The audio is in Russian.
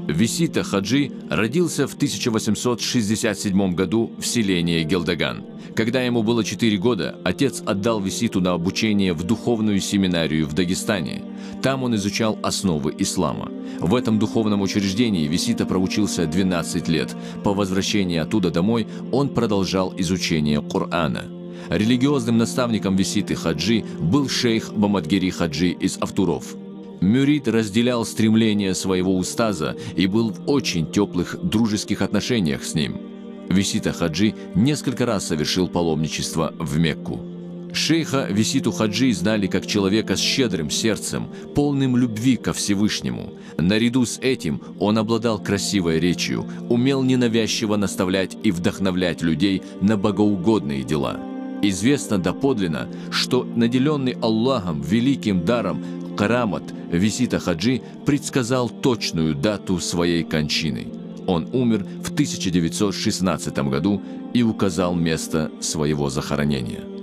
Висита Хаджи родился в 1867 году в селении Гелдаган. Когда ему было 4 года, отец отдал Виситу на обучение в духовную семинарию в Дагестане. Там он изучал основы ислама. В этом духовном учреждении Висита проучился 12 лет. По возвращении оттуда домой он продолжал изучение Корана. Религиозным наставником Виситы Хаджи был шейх Бамадгири Хаджи из Автуров. Мюрид разделял стремления своего устаза и был в очень теплых дружеских отношениях с ним. Висита Хаджи несколько раз совершил паломничество в Мекку. Шейха Виситу Хаджи знали как человека с щедрым сердцем, полным любви ко Всевышнему. Наряду с этим он обладал красивой речью, умел ненавязчиво наставлять и вдохновлять людей на богоугодные дела. Известно доподлинно, что наделенный Аллахом великим даром карамат Висита Хаджи предсказал точную дату своей кончины. Он умер в 1916 году и указал место своего захоронения.